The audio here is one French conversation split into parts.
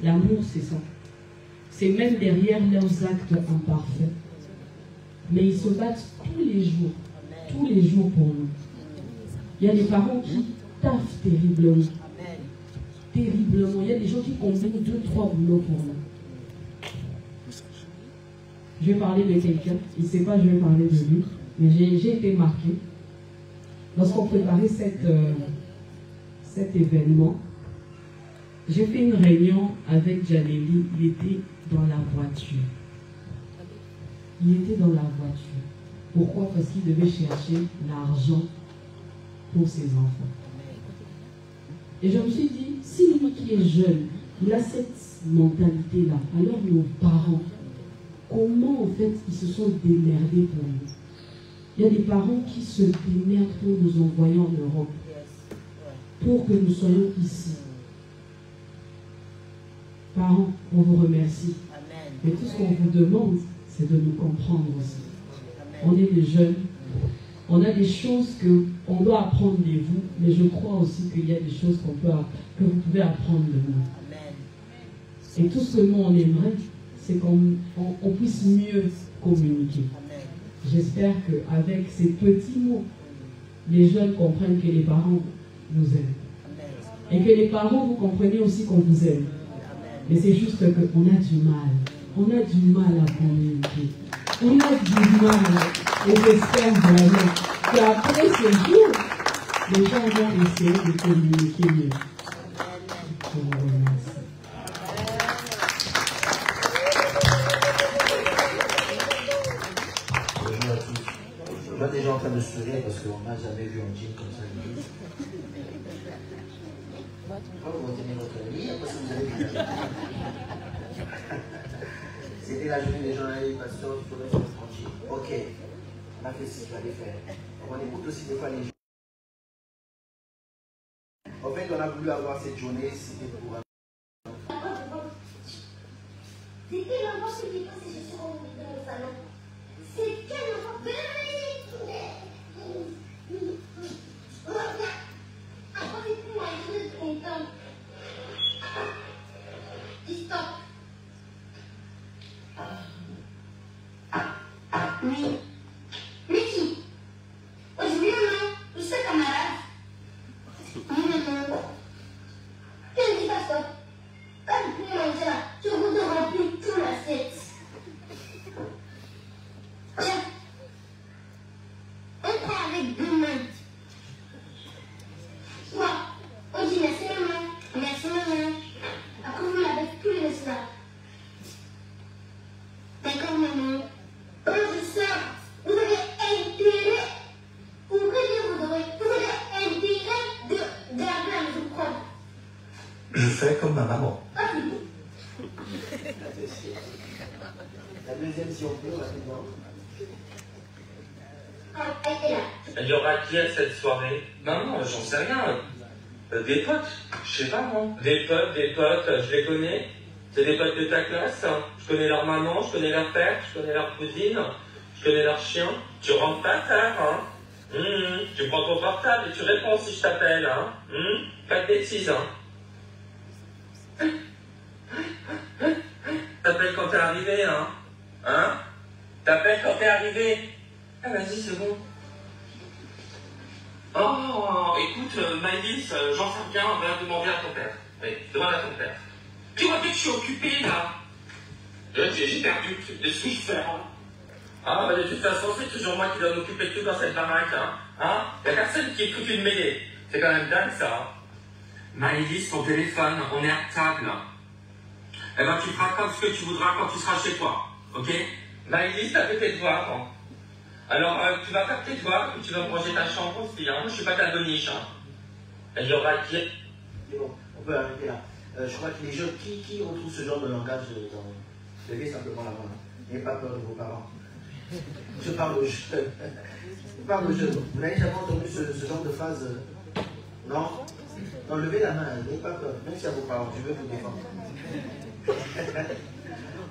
L'amour, c'est ça. C'est même derrière leurs actes imparfaits. Mais ils se battent tous les jours pour nous. Il y a des parents qui taffent terriblement. Terriblement. Il y a des gens qui combinent 2-3 boulots pour nous. Je vais parler de quelqu'un. Il ne sait pas, je vais parler de lui. Mais j'ai été marquée. Lorsqu'on préparait cet événement, j'ai fait une réunion avec Janelli. Il était dans la voiture. Il était dans la voiture. Pourquoi? Parce qu'il devait chercher l'argent pour ses enfants. Et je me suis dit, si lui qui est jeune, il a cette mentalité-là, alors nos parents, comment en fait ils se sont démerdés pour nous? Il y a des parents qui se démerdent pour nous envoyer en Europe, pour que nous soyons ici. Parents, on vous remercie. Mais tout ce qu'on vous demande, c'est de nous comprendre aussi. On est des jeunes, on a des choses qu'on doit apprendre de vous, mais je crois aussi qu'il y a des choses que vous pouvez apprendre de nous. Et tout ce que nous on aimerait, c'est qu'on puisse mieux communiquer. J'espère qu'avec ces petits mots, les jeunes comprennent que les parents nous aiment. Et que les parents, vous comprenez aussi qu'on vous aime. Mais c'est juste qu'on a du mal. On a du mal à communiquer. On a du mal. Et j'espère vraiment qu'après ce jour, les gens vont essayer de communiquer mieux. Je vous remercie. Bonjour à tous. Je vois des gens en train de sourire parce qu'on n'a jamais vu un jean comme ça. Vous retenez votre ami parce que vous avez vu. C'était la journée des gens là, les pasteurs, il faudrait se tranquille. Ok, on a fait ce qu'il fallait faire. On écoute aussi des fois les gens. En fait, on a voulu avoir cette journée, c'était pour... C'était l'enfant qui vit pas si je suis remontée dans le salon. C'est quel enfant? Dis stop. Mais qui? Aujourd'hui, je suis camarade. Je ne dis pas stop. Quand tu peux manger là, tu voudrais remplir toute l'assiette. Tiens. On prend avec 2 mains. Quoi? On dit merci maman. Merci maman. Après vous l'avez plus le soir. D'accord maman. Quand je sors, vous avez intérêt. Vous avez intérêt de garder la maison propre. Je fais comme ma maman. La deuxième, si on peut, rapidement. Il y aura qui à cette soirée? Non, j'en sais rien. Des potes, je sais pas moi. Des potes, je les connais. C'est des potes de ta classe. Je connais leur maman, je connais leur père, je connais leur cousine, je connais leur chien. Tu rentres pas tard, hein. Tu prends ton portable et tu réponds si je t'appelle, hein. Pas de bêtises, hein. T'appelles quand t'es arrivé, hein. Hein? T'appelles quand t'es arrivé. Ah, vas-y, c'est bon. Oh, écoute, Maëlys, j'en sais rien, va demander à ton père. Oui, demande à ton père. Tu vois que je suis occupé, là. J'ai perdu, qu'est-ce que je fais, hein? Ah, bah, de toute façon, c'est toujours moi qui dois m'occuper de tout dans cette baraque, hein. Y a personne qui écoute une mêlée. C'est quand même dingue, ça. Maëlys, ton téléphone, on est à table. Eh ben, tu feras comme ce que tu voudras quand tu seras chez toi, ok? Maëlys, t'as fait tes devoirs, hein. Alors, tu vas faire tes devoirs, tu vas me ranger ta chambre aussi, hein. Je suis pas ta boniche, hein. Il y aura qui... C'est bon, on peut arrêter là. Je crois que les jeunes, qui retrouvent ce genre de langage dans... Levez simplement la main. N'ayez pas peur de vos parents. Je parle aux jeunes. Je parle aux jeunes. Vous n'avez jamais entendu ce genre de phrase? Non? Non, levez la main, n'ayez pas peur. Même si à vos parents, je veux vous défendre.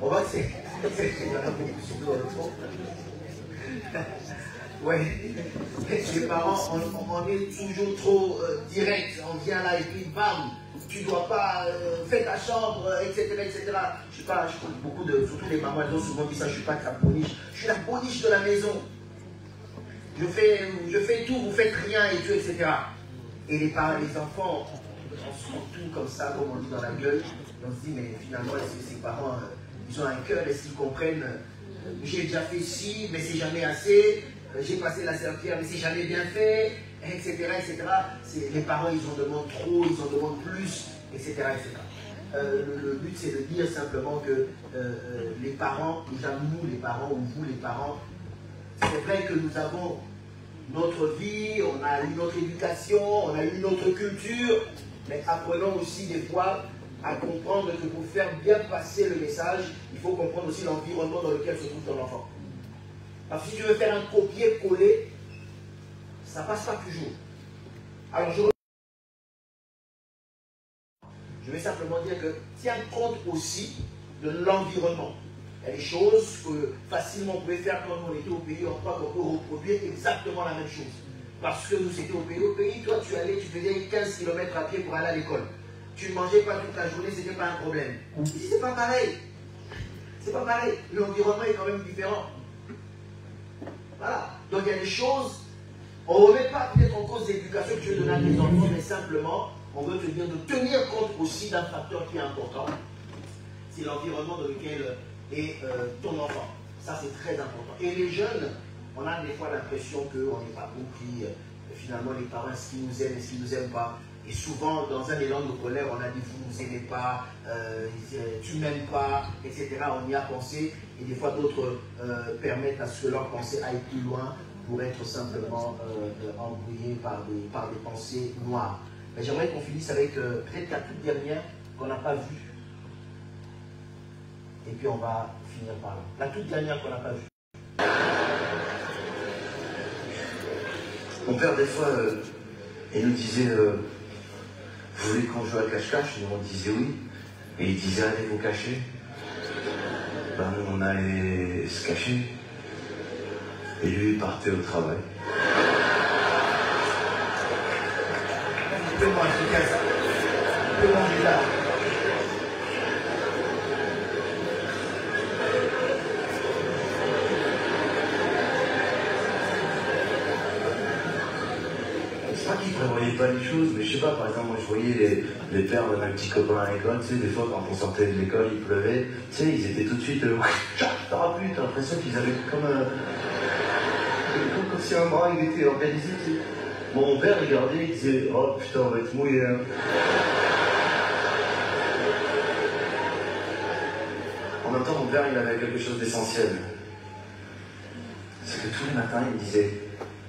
On voit que c'est vraiment beaucoup surtout dans le fond. Ouais, les parents, on est toujours trop direct. On vient là et puis bam, tu dois pas faire ta chambre, etc. Je sais pas, je connais beaucoup de, surtout les mamans, elles ont souvent dit ça, je suis pas ta boniche. Je suis la boniche de la maison. Je fais tout, vous faites rien et tout, etc. Et les parents, les enfants, on se rend tout comme ça, comme on dit dans la gueule. Et on se dit, mais finalement, est-ce que ces parents, ils ont un cœur, est-ce qu'ils comprennent j'ai déjà fait ci, mais c'est jamais assez. J'ai passé la serpillère, mais c'est jamais bien fait, etc. Les parents, ils en demandent trop, ils en demandent plus, etc. Le but, c'est de dire simplement que les parents, nous les parents, ou vous les parents, c'est vrai que nous avons notre vie, on a eu notre éducation, on a eu notre culture, mais apprenons aussi des fois à comprendre que pour faire bien passer le message, il faut comprendre aussi l'environnement dans lequel se trouve ton enfant. Parce que si tu veux faire un copier-coller, ça ne passe pas toujours. Alors je vais simplement dire que tiens compte aussi de l'environnement. Il y a des choses que facilement on pouvait faire quand on était au pays, on croit qu'on peut reproduire exactement la même chose. Parce que nous étions au pays, toi tu allais, tu faisais 15 km à pied pour aller à l'école. Tu ne mangeais pas toute la journée, ce n'était pas un problème. Ici, c'est pas pareil. C'est pas pareil. L'environnement est quand même différent. Voilà. Donc il y a des choses, on ne remet pas peut-être en cause l'éducation que tu veux donner à tes enfants, mais simplement, on veut te dire de tenir compte aussi d'un facteur qui est important. C'est l'environnement dans lequel est ton enfant. Ça, c'est très important. Et les jeunes, on a des fois l'impression qu'on n'est pas compris. Finalement, les parents, est-ce qu'ils nous aiment, est-ce qu'ils ne nous aiment pas? Et souvent, dans un élan de colère, on a dit vous ne nous aimez pas, tu ne m'aimes pas, etc. On y a pensé. Et des fois, d'autres permettent à ce que leur pensée aille plus loin pour être simplement embrouillés par des pensées noires. Mais j'aimerais qu'on finisse avec peut-être la toute dernière qu'on n'a pas vue. Et puis on va finir par là. La toute dernière qu'on n'a pas vue. Mon père, des fois, il nous disait vous voulez qu'on joue à cache-cache? Et on disait oui. Et il disait allez vous cacher. Ben nous on allait se cacher. Et lui il partait au travail. Tu peux manger ça. Tu peux manger là. Qui ne prévoyait pas les choses, mais je sais pas, par exemple, moi je voyais les pères de mes petits copains à l'école, tu sais, des fois quand on sortait de l'école, il pleuvait, tu sais, ils étaient tout de suite, t'auras plus, t'as l'impression qu'ils avaient comme si un bras il était organisé, tu sais. Mon père regardait, il disait, oh putain, on va être mouillé, hein. En même temps, mon père, il avait quelque chose d'essentiel. C'est que tous les matins, il me disait,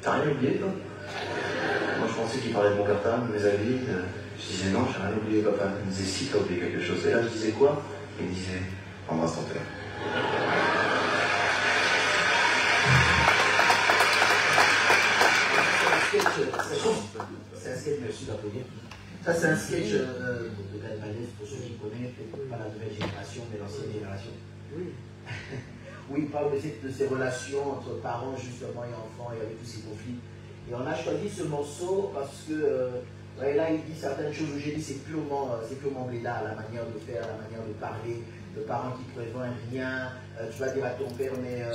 t'as rien oublié, toi? Moi, je pensais qu'il parlait de mon cartable, de mes avis. Je disais non, j'ai rien oublié, papa. Il me disait si, t'as oublié quelque chose. Et là, je disais quoi? Il me disait embrasse ton père. C'est un sketch, merci d'applaudir. Ça, c'est un sketch de Galvanès, pour ceux qui connaissent, pas la nouvelle génération, mais l'ancienne génération. Oui. Où il parle de ces relations entre parents, justement, et enfants, et avec tous ces conflits. Et on a choisi ce morceau parce que là il dit certaines choses où j'ai dit c'est purement blédard, la manière de faire, la manière de parler, le parent qui prévient rien, tu vas dire à ton père mais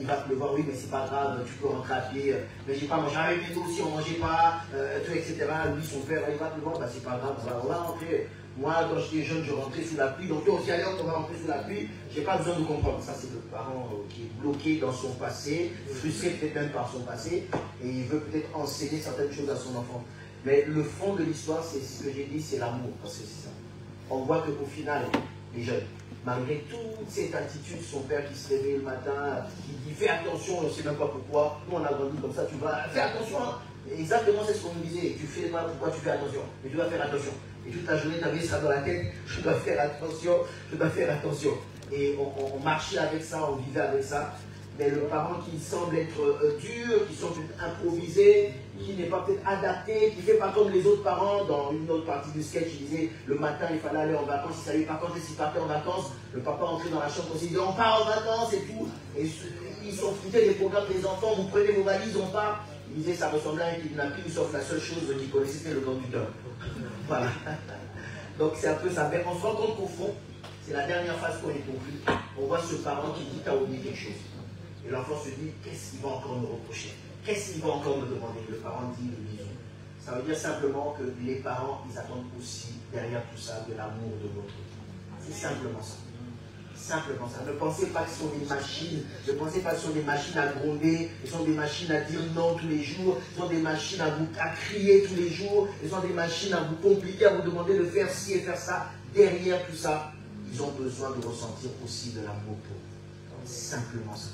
il va pleuvoir, oui mais c'est pas grave, tu peux rentrer à pied, mais j'ai pas mangé avec nous si on mangeait pas, tout, etc. Lui son père il va pleuvoir, bah, c'est pas grave, on va rentrer. Moi quand j'étais jeune je rentrais sous la pluie, donc toi aussi allez on va rentrer sous la pluie, j'ai pas besoin de comprendre. Ça c'est le parent qui est bloqué dans son passé, frustré peut-être même par son passé, et il veut peut-être enseigner certaines choses à son enfant. Mais le fond de l'histoire, c'est ce que j'ai dit, c'est l'amour, parce que c'est ça. On voit qu'au final, les jeunes, malgré toute cette attitude, son père qui se réveille le matin, qui dit fais attention, on ne sait même pas pourquoi, nous on a grandi comme ça, tu vas fais attention, hein. Exactement c'est ce qu'on nous disait, tu fais pas pourquoi tu fais attention, mais tu dois faire attention. Et toute la journée, tu avais ça dans la tête, je dois faire attention, je dois faire attention. Et on marchait avec ça, on vivait avec ça. Mais le parent qui semble être dur, qui semble improviser, qui n'est pas peut-être adapté, qui ne fait pas comme les autres parents. Dans une autre partie du sketch, il disait le matin il fallait aller en vacances, il ne savait pas quand est-ce qu'il partait en vacances. Le papa entrait dans la chambre et disait on part en vacances et tout. Et ils sont foutés des programmes des enfants, vous prenez vos valises, on part. Il disait ça ressemblait à un kidnapping, sauf la seule chose qu'il connaissait c'était le conducteur. Voilà. Donc c'est un peu ça. Mais on se rend compte qu'au fond, c'est la dernière phase qu'on est compris. On voit ce parent qui dit t'as oublié quelque chose. Et l'enfant se dit qu'est-ce qu'il va encore me reprocher? Qu'est-ce qu'il va encore me demander? Le parent dit le bisou. Ça veut dire simplement que les parents, ils attendent aussi derrière tout ça de l'amour de l'autre. C'est simplement ça. Simplement ça. Ne pensez pas que ce sont des machines. Ne pensez pas que ce sont des machines à gronder. Ce sont des machines à dire non tous les jours. Ce sont des machines à crier tous les jours. Ce sont des machines à vous compliquer, à vous demander de faire ci et faire ça. Derrière tout ça, ils ont besoin de ressentir aussi de l'amour pour vous. C'est simplement ça.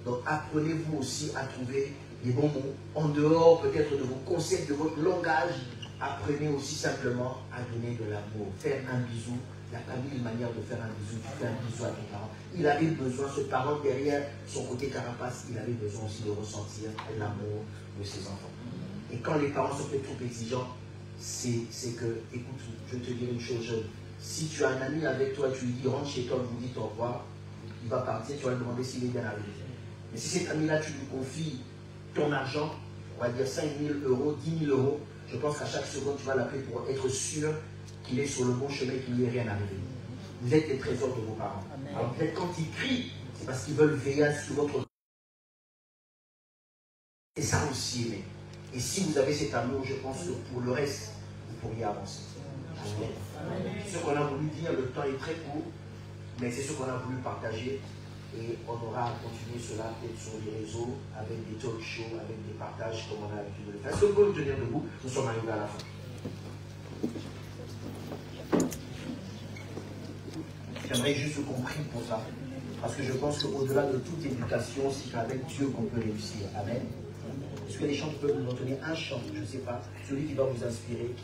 Donc apprenez-vous aussi à trouver les bons mots. En dehors peut-être de vos concepts, de votre langage, apprenez aussi simplement à donner de l'amour. Faire un bisou. Il n'y a pas mille manières de faire un bisou. Tu fais un bisou à ton parent. Il avait besoin, ce parent derrière son côté carapace, il avait besoin aussi de ressentir l'amour de ses enfants. Et quand les parents sont peut-être trop exigeants, c'est que, écoute, je vais te dire une chose jeune. Si tu as un ami avec toi, tu lui dis rentre chez toi, vous dites au revoir, il va partir, tu vas lui demander s'il est bien arrivé. Mais si cet ami-là, tu lui confies ton argent, on va dire 5 000 euros, 10 000 euros, je pense qu'à chaque seconde, tu vas l'appeler pour être sûr qu'il est sur le bon chemin et qu'il n'y est rien arrivé. Vous êtes les trésors de vos parents. Amen. Alors peut-être quand ils crient, c'est parce qu'ils veulent veiller sur votre... Et ça aussi aimer. Et si vous avez cet amour, je pense que pour le reste, vous pourriez avancer. Amen. C'est ce qu'on a voulu dire, le temps est très court, mais c'est ce qu'on a voulu partager. Et on aura à continuer cela peut-être sur les réseaux, avec des talk shows, avec des partages comme on a l'habitude de le faire. Est-ce que vous pouvez nous tenir debout? Nous sommes arrivés à la fin. J'aimerais juste qu'on prie pour ça. Parce que je pense qu'au-delà de toute éducation, c'est avec Dieu qu'on peut réussir. Amen. Est-ce que les chants peuvent nous donner un chant? Je ne sais pas. Celui qui va vous inspirer.